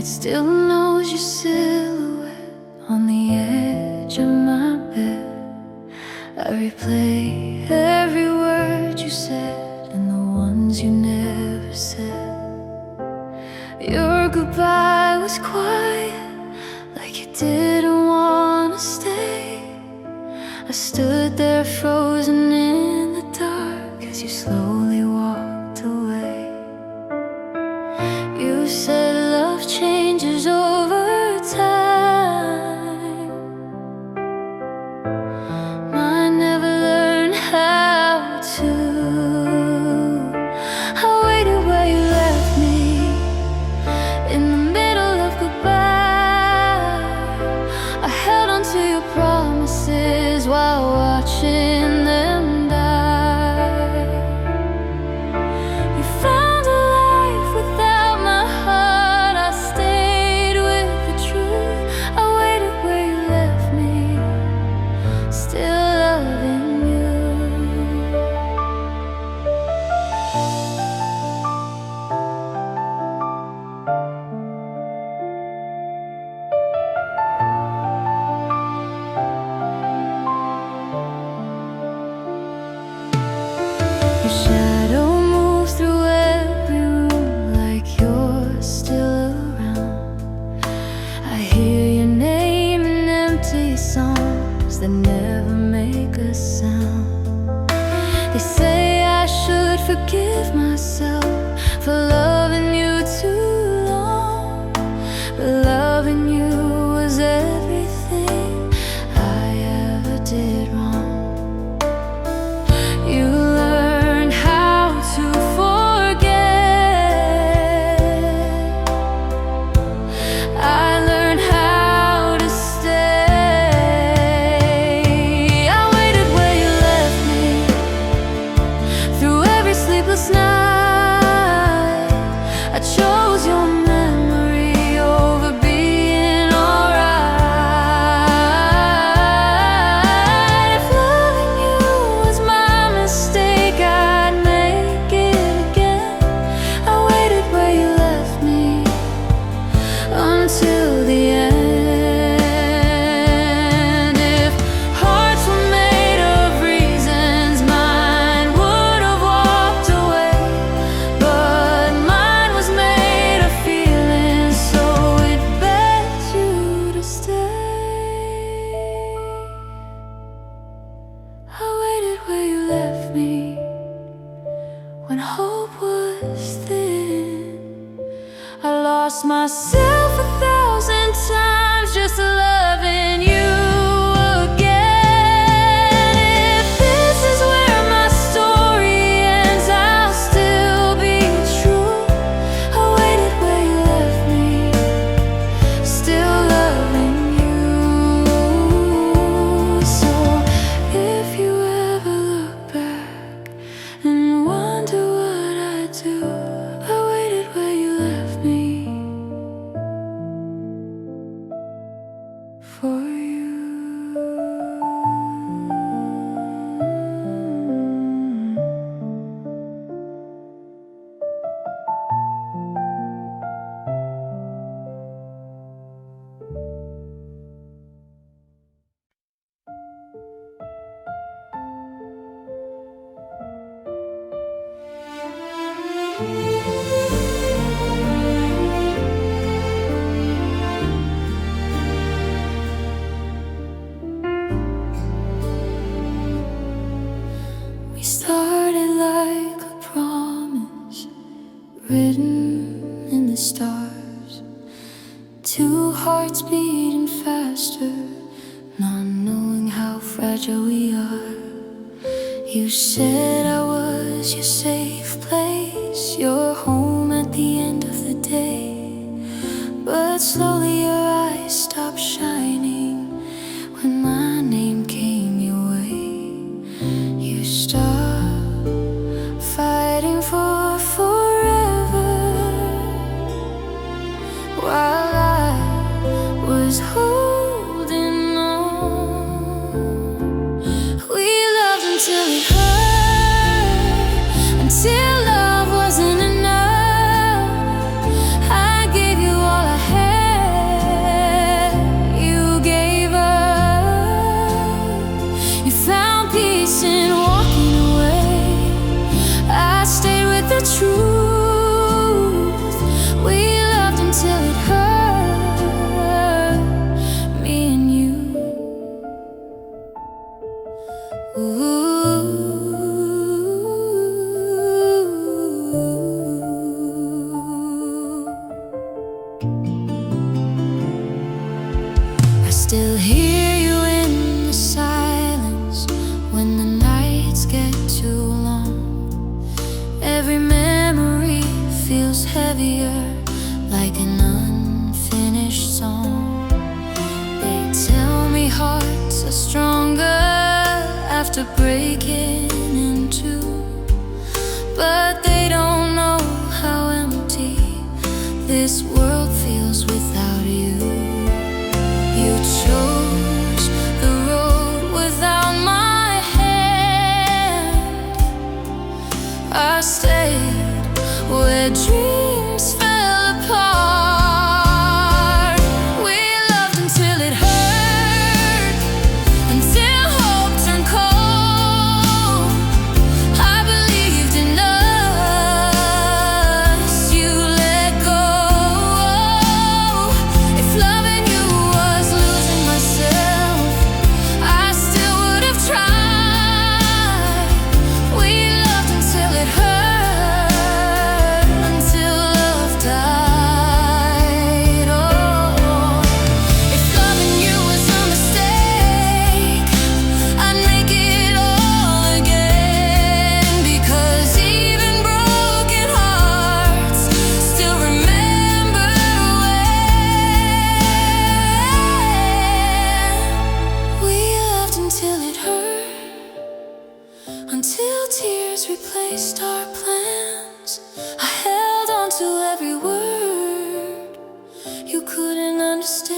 Still knows your silhouette on the edge of my bed. I replay every word you said and the ones you never said. Your goodbye was quiet, like you didn't want to stay. I stood there frozen in the dark as you slowly walked away. You said love changes over time. Mine never learned how to. I waited where you left me in the middle of goodbye. I held on to your promises while watching them die. You found a life without my heart. I stayed with the truth. I waited where you left me, still loving you. Your shadow moves through every room like you're still around. I hear your name in empty songs that never make a sound. They say I should forgive myself for loving you too long, but loving you was everything I ever did wrong. You learned how to forget. I learned how to stay. I waited where you left me through every sleepless night. I chose your memory over being alright. If loving you was my mistake, I'd make it again. I waited where you left me until the end. If hearts were made of reasons, mine would have walked away. But mine was made of feelings, so it begged you to stay. I waited where you left me when hope was thin. I lost myself 1,000 times just loving you again. If this is where my story ends, I'll still be true. I waited where you left me, still loving you. So if you ever look back and wonder what I do, I waited where you left me for you. We started like a promise written in the stars. Two hearts beating faster, not knowing how fragile we are. You said I was your safe place, your home at the end of the day. But slowly your eyes stopped shining when my name came your way. You stopped fighting for forever while I was holding on. We loved until it hurt, until love wasn't enough. I gave you all I had. to breaking into, but they don't know how empty this world feels without you. You chose the road without my hand. I stayed where dreams fell apart. We loved until it hurt, until hope turned cold. I believed in us, you let go. If loving you was losing myself, I still would have tried. We loved until it hurt, until love died. Oh, if loving you was a mistake, I'd make it all again, because even broken hearts still remember when we loved until it hurt, until tears replaced our plans. I held on to every word you couldn't understand.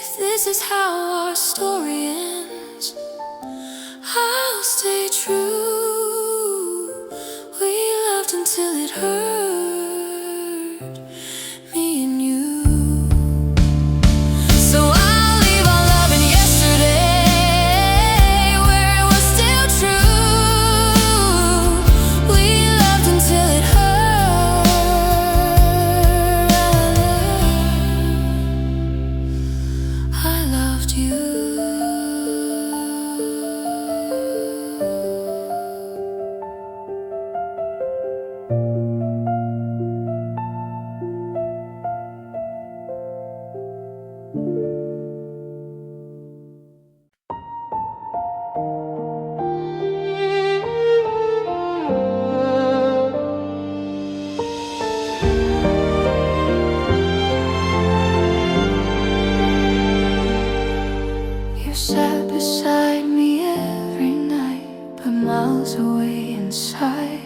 If this is how our story ends, I'll stay true. We loved until it hurt, me and you. So I'll leave our love in yesterday, where it was still true. We loved until it hurt. I loved you. You sat beside me every night, but miles away inside.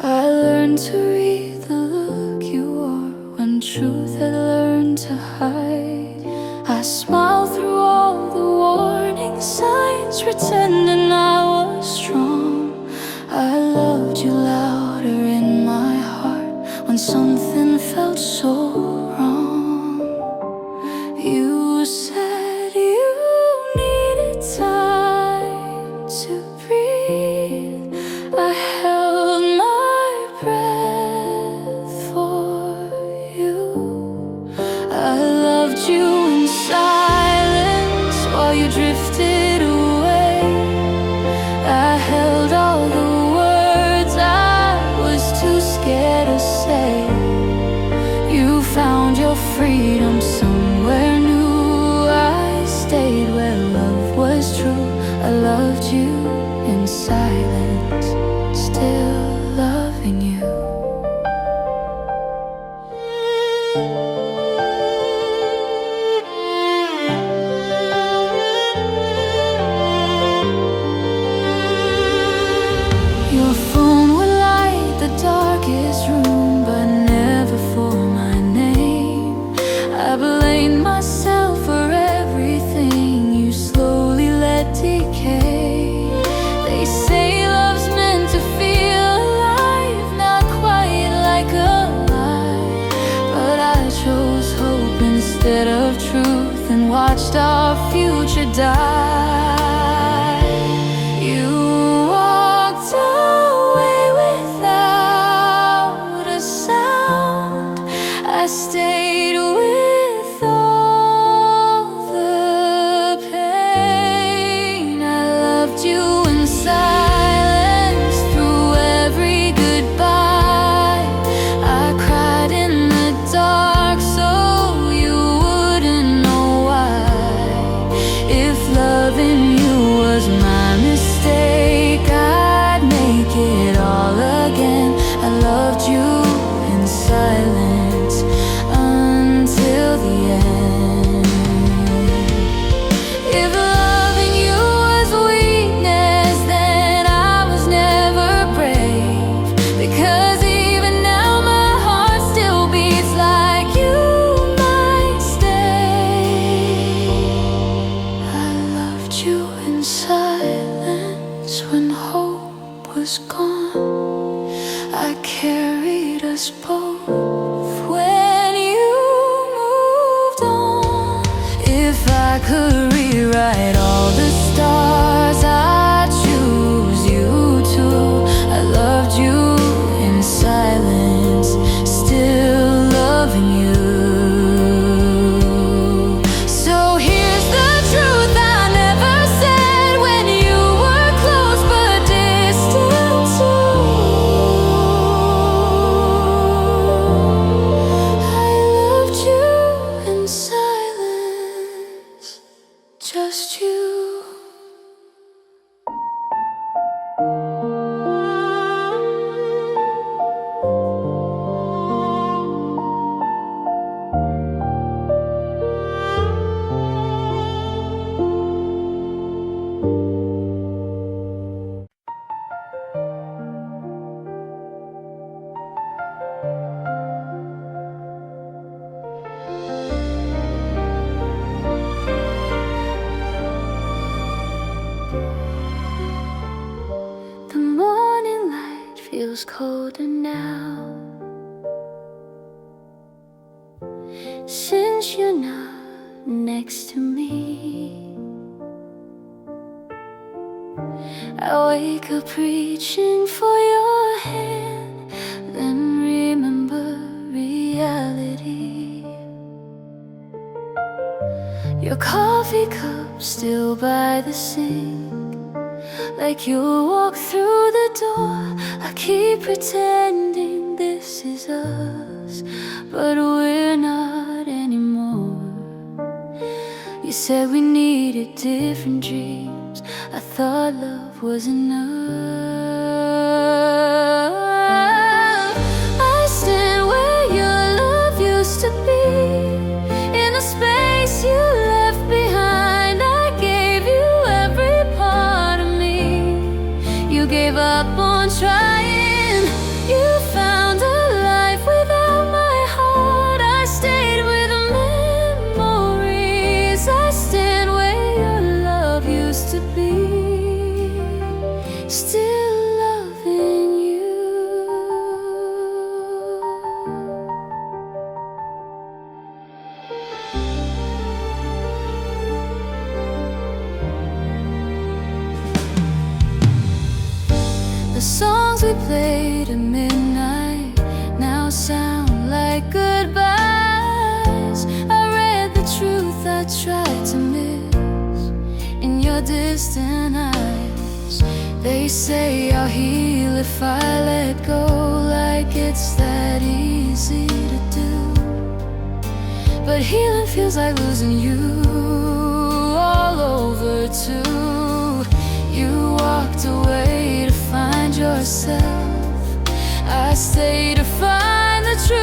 I learned to read the look you wore when truth had learned to hide. I smiled through all the warning signs, pretending I was strong. I loved you louder in my heart when something felt so wrong. You said you needed time to breathe. I held my breath for you. I loved you in silence while you drifted away. I held all the words I was too scared to say. You found your freedom somewhere new. I stayed where love was true. I loved you in silence, still loving you. Your phone would light the darkest room, but never for my name. I blamed myself for everything you slowly let decay. They say love's meant to feel alive, not quite like a lie. But I chose hope instead of truth and watched our future die. You walked away without a sound. I stayed with all the pain. I loved you in silence through every goodbye. I cried in the dark so you wouldn't know why. If loving you was my mistake, I'd make it all again. I loved you in silence could rewrite all the stars, I'd choose you too. I loved you in silence, still loving you. So here's the truth I never said when you were close but distant too. I loved you in silence, just you. The morning light feels colder now, since you're not next to me. I wake up reaching for your hand, then remember reality. Your coffee cup still by the sink, like you'll walk through the door. I keep pretending this is us, but we're not anymore. You said we needed different dreams. I thought love was enough. I stand where your love used to be, in the space you left behind. I gave you every part of me. You gave up on trying. You found a life without my heart. I stayed with the memories. I stand where your love used to be, still loving you. The songs we played at midnight now sound like goodbyes. I read the truth I tried to miss in your distant eyes. They say I'll heal if I let go, like it's that easy to do. But healing feels like losing you all over too. You walked away to find yourself. I stay to find the truth.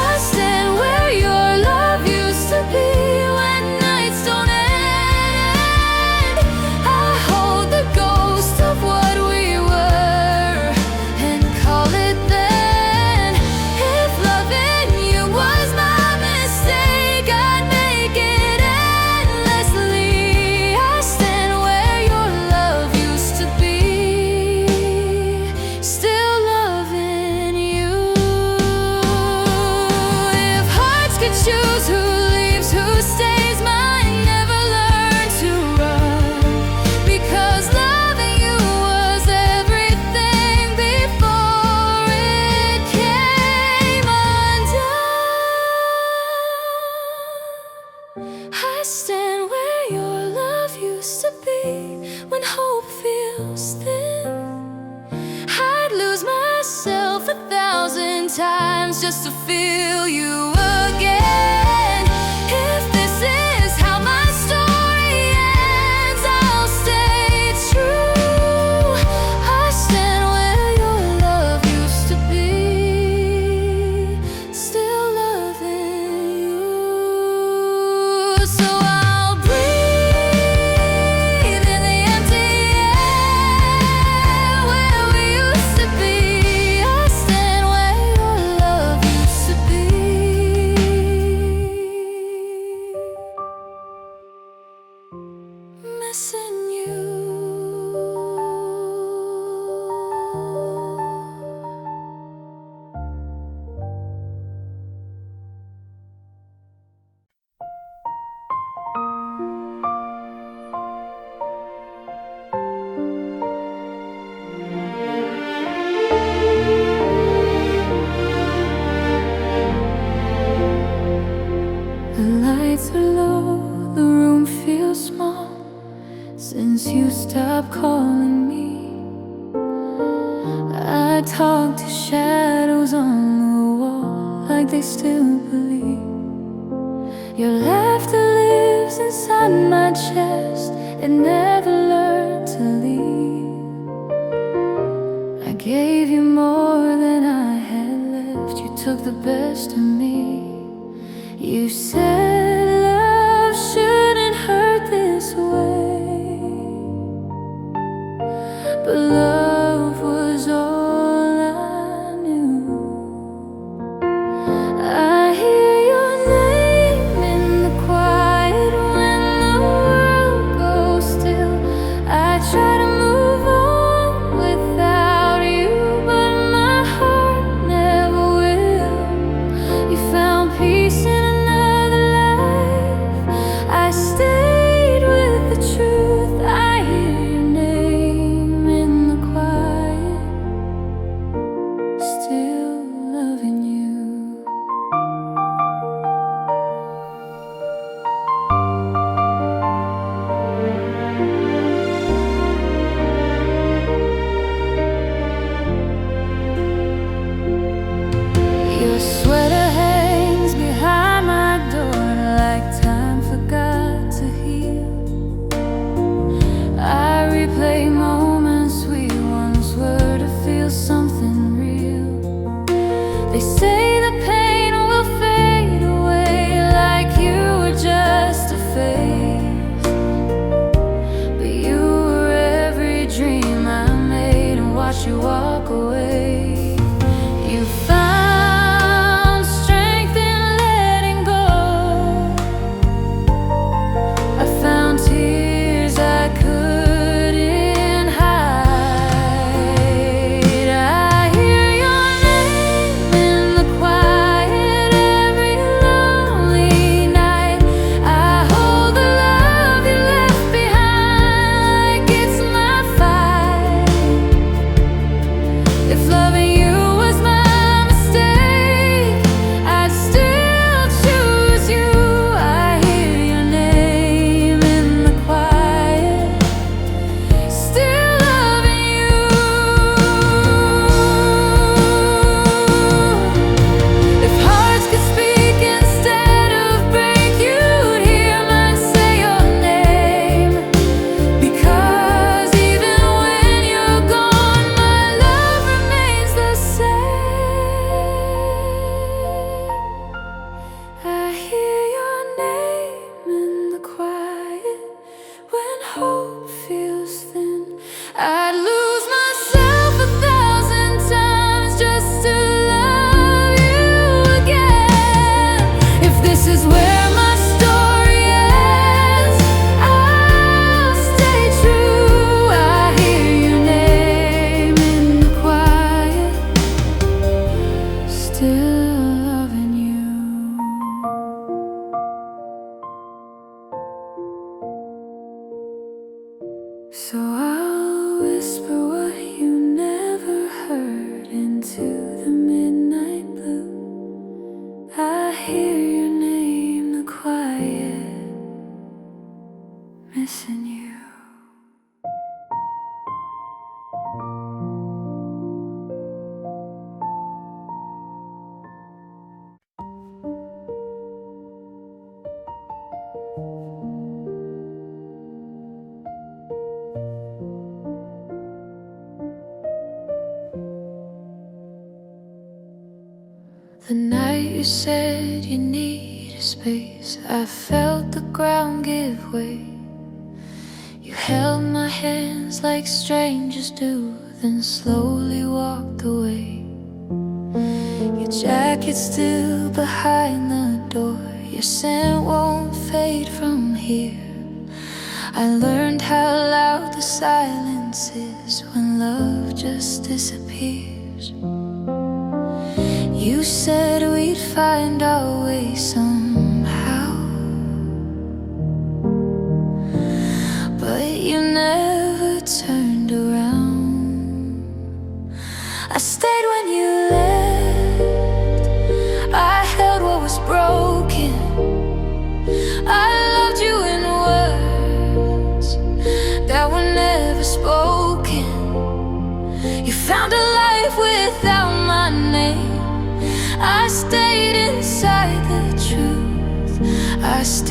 I stand where your love used to be, when nights don't end. I hold the ghost of what we were and call it then. If loving you was my mistake, I'd make it endlessly. I stand where your love used to be, still loving you. If hearts could choose who leaves, who stays, mine never learned to run, because loving you was everything before it came undone. I stand where your love used to be, when hope feels thin. I'd lose myself 1,000 times just to feel you again. If this is how my story ends, I'll stay true. I stand where your love used to be, still loving you. So I'll breathe in the empty air where we used to be. I stand where your love used to be. shadows on the wall, like they still believe. Your laughter lives inside my chest, it never learned to leave. I gave you more than I had left, you took the best of me. You said love shouldn't hurt this way, but love was all I knew. I hear your name in the quiet when the world goes still. I try to move on without you, but my heart never will. You found peace in another life. I stayed with the truth. I hear your name in the quiet, still loving you. Your sweater hangs behind my door like time forgot to heal. I replay moments we once were to feel something real. They say the pain will fade away like you were just a phase, but you were every dream I made and watched you walk away. You found strength in letting go. I found tears I couldn't hide. I hear your name in the quiet every lonely night. I hold the love you left behind like it's my fight. If loving you was my mistake, I'd still choose you. I hear your name in the quiet, still loving you. If hearts could speak instead of break, you'd hear mine say your name. Because even when you're gone, my love remains the same. I hear your name in the quiet when hope feels thin. I'd lose myself 1,000 times just to love you again. If this is where my story ends, I'll stay true. I hear your name in the quiet, still loving you. So I'll whisper what you never heard into the midnight blue. I hear your name, the quiet, missing you. The night you said you needed space, I felt the ground give way. You held my hands like strangers do, then slowly walked away. Your jacket still behind the door, your scent won't fade from here. I learned how loud the silence is when love just disappears. You said we'd find our way somehow, but you never turned around. I stayed when you left, I held what was broken. I loved you in words that were never spoken. You found a life without my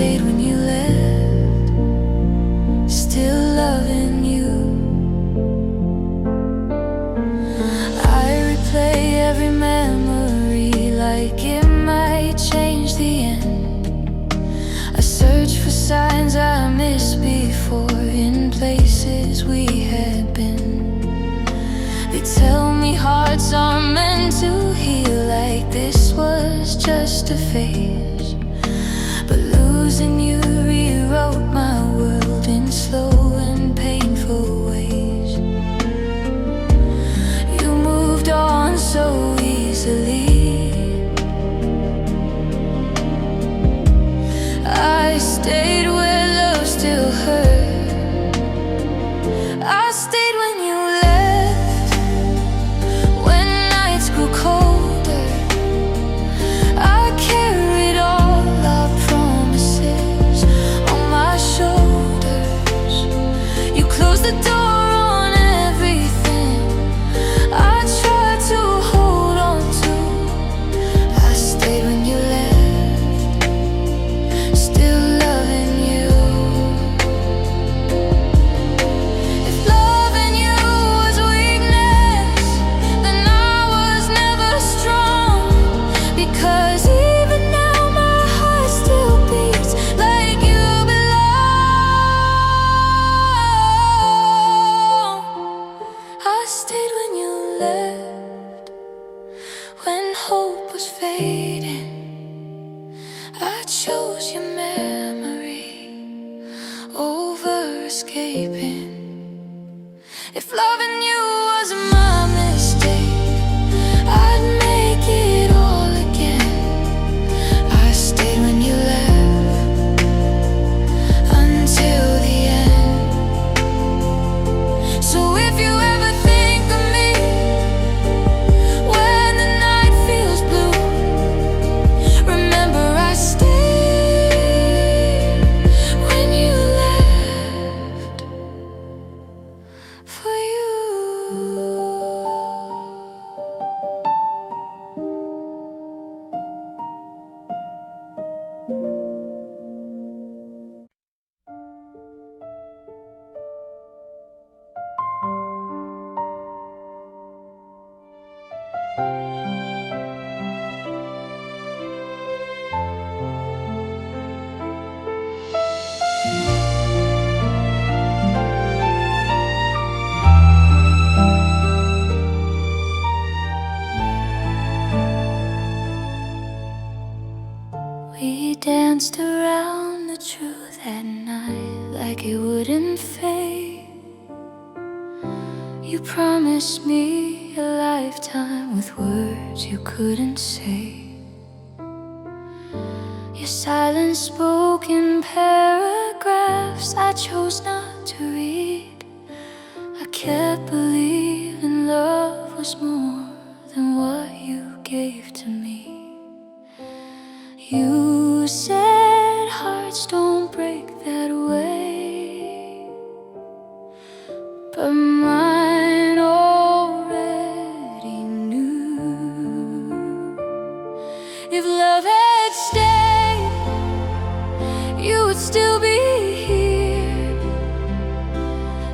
stayed when you left, still loving you. I replay every memory like it might change the end. I search for signs I missed before in places we had been. They tell me hearts are meant to heal, like this was just a phase. But losing you rewrote my world in slow and painful ways. You moved on so easily. I stayed where love still hurt. I stayed when you left, when nights grew colder. I carried all our promises on my shoulders. You closed the door on everything I tried to hold on to. I stayed when you left, still loving you. If loving you was weakness, then I was never strong. Because even now my heart still beats like you belong. I stayed when you left, when hope was fading. I chose your memory over escaping. If loving you was my mistake, I'd make it all again. I stayed when you left, until the end. So if you ever think of me when the night feels blue, remember I stayed when you left, for you. We danced around the truth at night like it wouldn't fade. You promised me a lifetime with words you couldn't say. Your silence spoke in paragraphs I chose not to read. I kept believing love was more than what you gave to me. You said hearts don't break that way, but mine already knew. If love had stayed, you would still be here.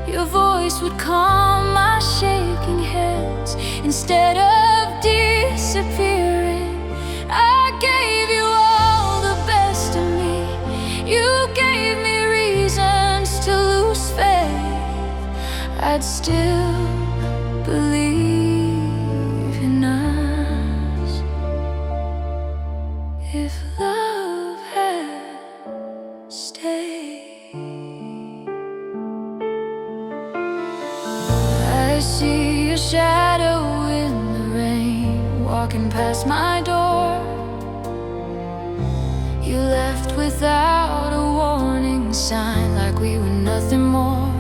Your voice would calm my shaking hands instead of disappearing. I gave you all the best of me. You gave me reasons to lose faith. I'd still believe in us if love had stayed. I see your shadow in the rain, walking past my door. You left without a warning sign, like we were nothing more.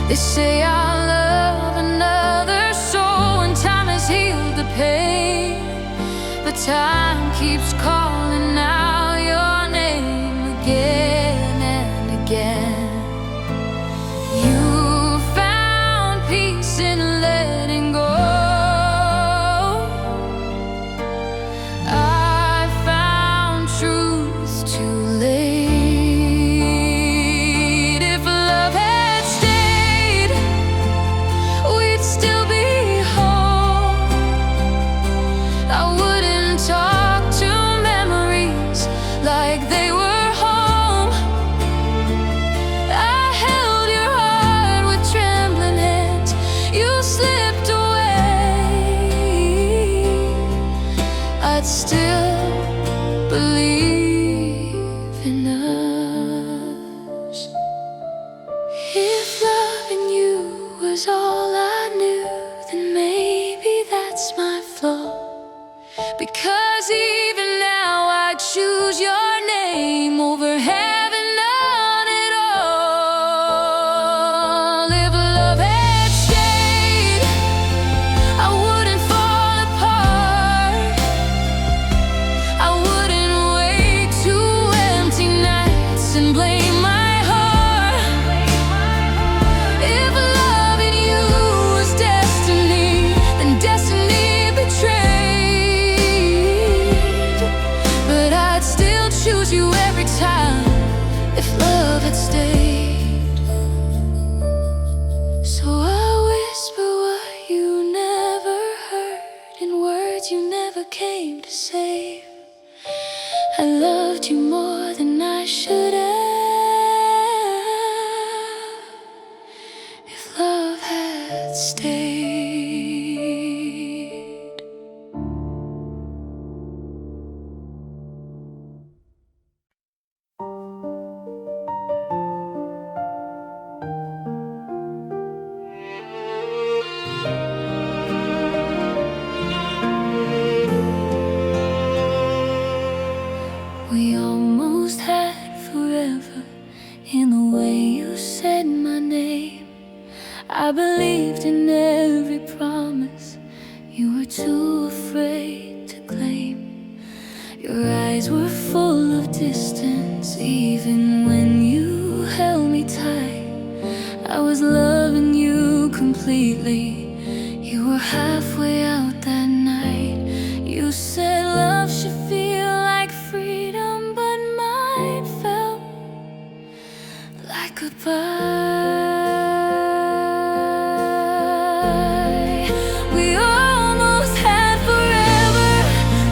They say I'll love another soul when time has healed the pain, but time keeps calling out your name again and again. You found peace in letting go. I found truth I'd still believe in us. If loving you was all I knew, then maybe that's my flaw. Because even now I choose your name over having none at all. If love had stayed, I wouldn't fall apart. I wouldn't wake to empty nights and blame my heart. If loving you was destiny, then destiny betrayed. But I'd still choose you every time if love had stayed. So I whisper what you never heard in words you never came to say. I loved you more than I should have if love had stayed. We almost had forever in the way you said my name. I believed in every promise you were too afraid to claim. Your eyes were full of distance, even when you held me tight. I was loving you completely. You were halfway out that night. You said love should feel like freedom, but mine felt like goodbye. We almost had forever,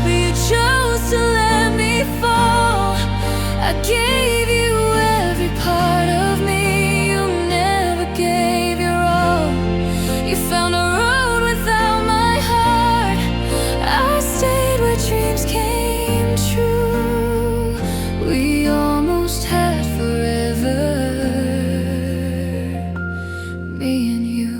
but you chose to let me fall. I gave you every part of me, you never gave your all. You found a road without my heart. I stayed where dreams came true. We almost had forever, me and you.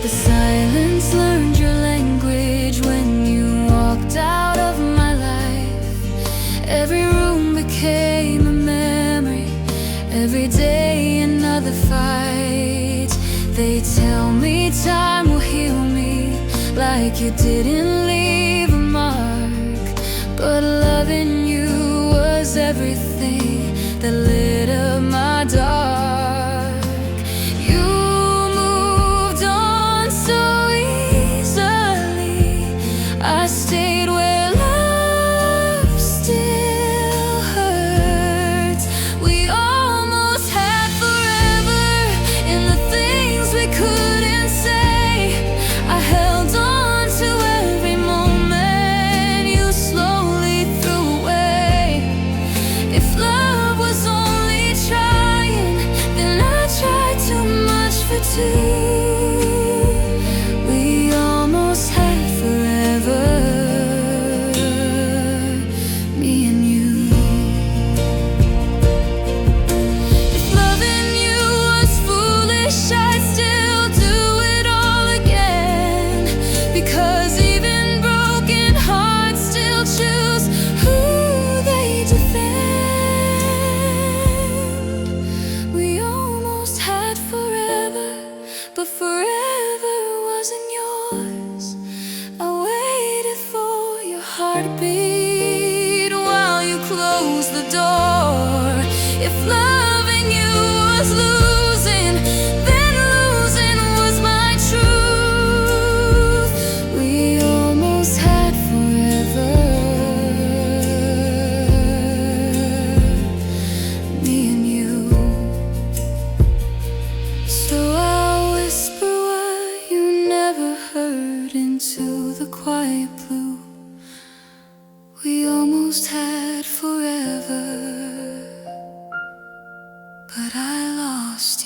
The silence learned your language when you walked out of my life. Every room became a memory, every day another fight. They tell me time will heal me, like you didn't leave a mark. But loving you was everything that lit up my dark. You moved on so easily. I stayed where love still hurts. We almost had forever in the things we couldn't say. I held on to every moment you slowly threw away. If love was only trying, then I tried too much for two. We almost had forever, me and you. If loving you was foolish, I'd still do it all again. Because even broken hearts still choose who they defend. We almost had forever, but forever wasn't yours. I waited for your heartbeat while you closed the door. If loving you was losing, then losing was my truth. We almost had forever, me and you. So I'll whisper what you never heard into the quiet blue. We almost had forever, but I lost you.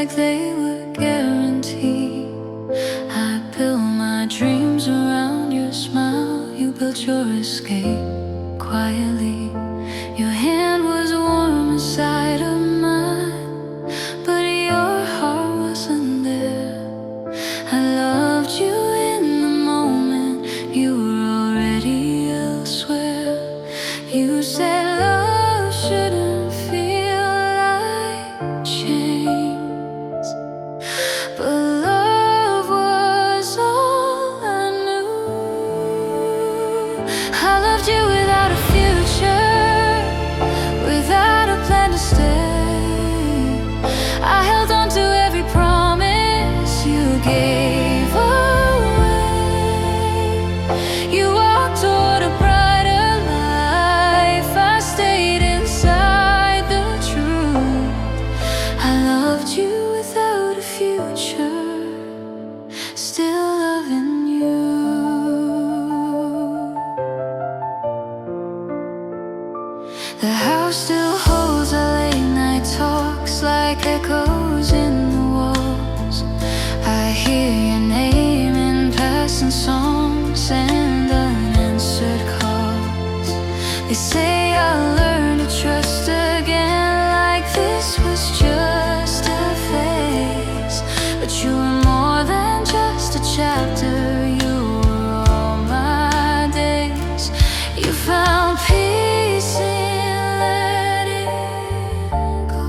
like they were guaranteed. I built my dreams around your smile. You built your escape quietly. Your hand was warm inside of mine, but your heart wasn't there. I loved you in the moment, you were already elsewhere. You said love shouldn't feel like chains, but love was all I knew. I loved you without a future, without a plan to stay. I held on to every promise you gave away. You walked toward a brighter life, I stayed inside the truth. I loved you without a future, still loving you. The house still holds our late night talks like echoes in the walls. I hear your name in passing songs and unanswered calls. They say I'll learn to trust again, like this was just a phase. But you were more than just a chapter, you were all my days. You found peace in letting go.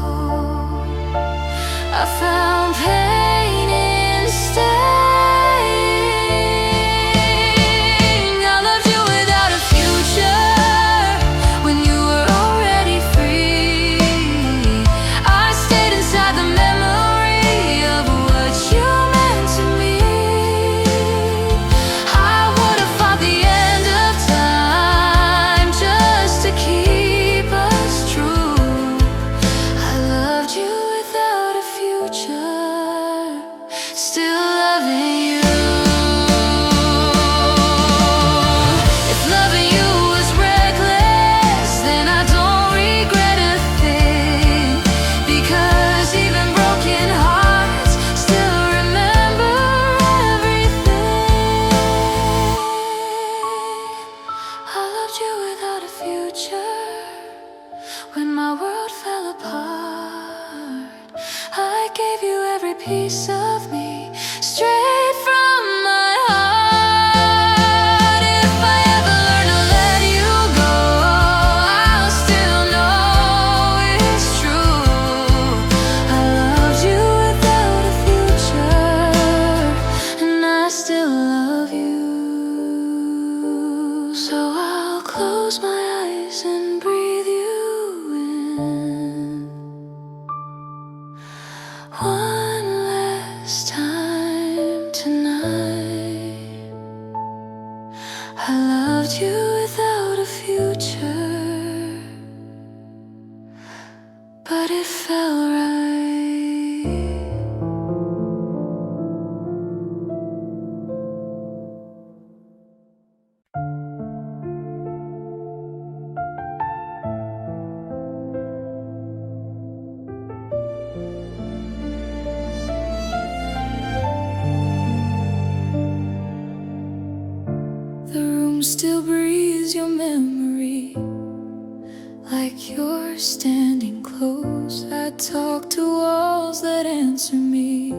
I found pain in staying. I loved you without a future, when you were already free. I stayed inside the memory of what you meant to me. I would have fought the end of time just to keep us true. I loved you without a future, still loving you. If loving you was reckless, then I don't regret a thing, because even broken hearts still remember everything. I loved you without a future, when my world fell apart. I gave you every piece of me, straight from my heart. If I ever learn to let you go, I'll still know it's true. I loved you without a future, and I still love you. So I'll close my eyes and breathe you in one last time tonight. I loved you without a future, but it felt right. The room still breathes your memory, like you're standing close. I talk to walls that answer me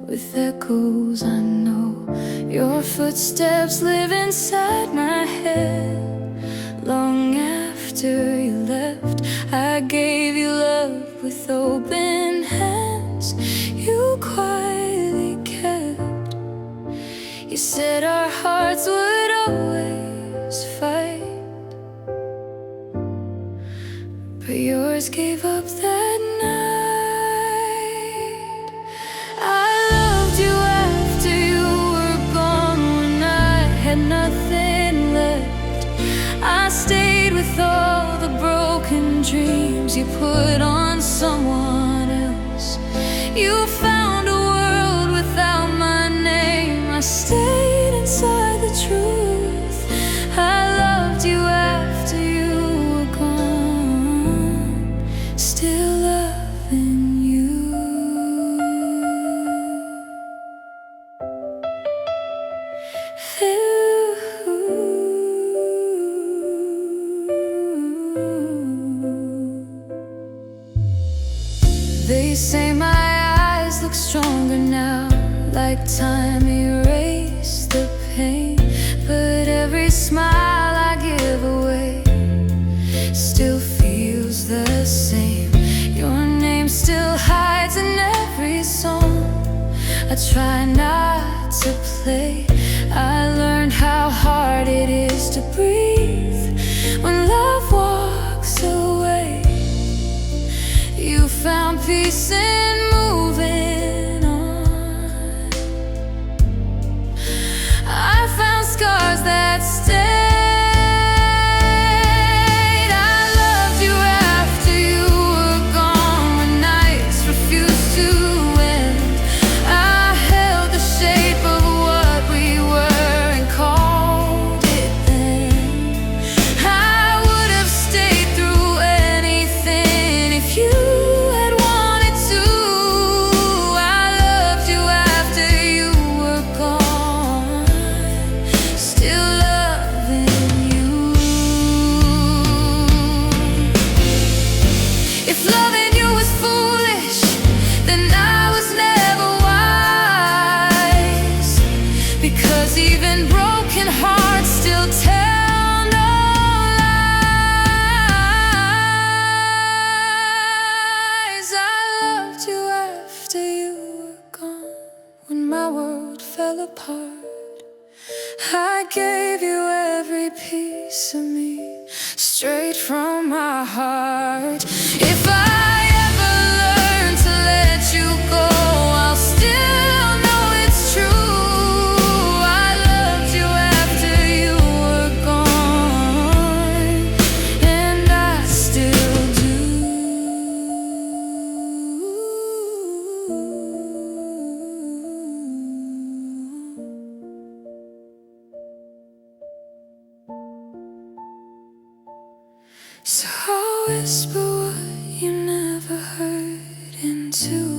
with echoes. I know your footsteps live inside my head. Long after you left, I gave you love with open hands you quietly kept. You said our hearts would always fight, but yours gave up that night. I loved you after you were gone, when I had nothing left. I stayed with all the broken dreams you put on someone else. You found a world without my name. I stayed inside the truth. I loved you after you were gone, still loving you. They say my eyes look stronger now, like time erased the pain. But every smile I give away still feels the same. Your name still hides in every song I try not to play. I learned how hard it is to breathe when love walks away. You found peace in moving on. I found scars that stayed. I loved you after you were gone, when nights refused to end. I held the shape of what we were and called it then. I would have stayed through anything if you had wanted to. I loved you after you were gone, still loving you. If loving you was foolish, then I was never wise, because even broken hearts still tell no lies. I loved you after you were gone, when my world fell apart. I gave you every piece of me, straight from my heart. If I ever learn to let you go, I'll still know it's true. I loved you after you were gone, and I still do. So I'll whisper what you never heard into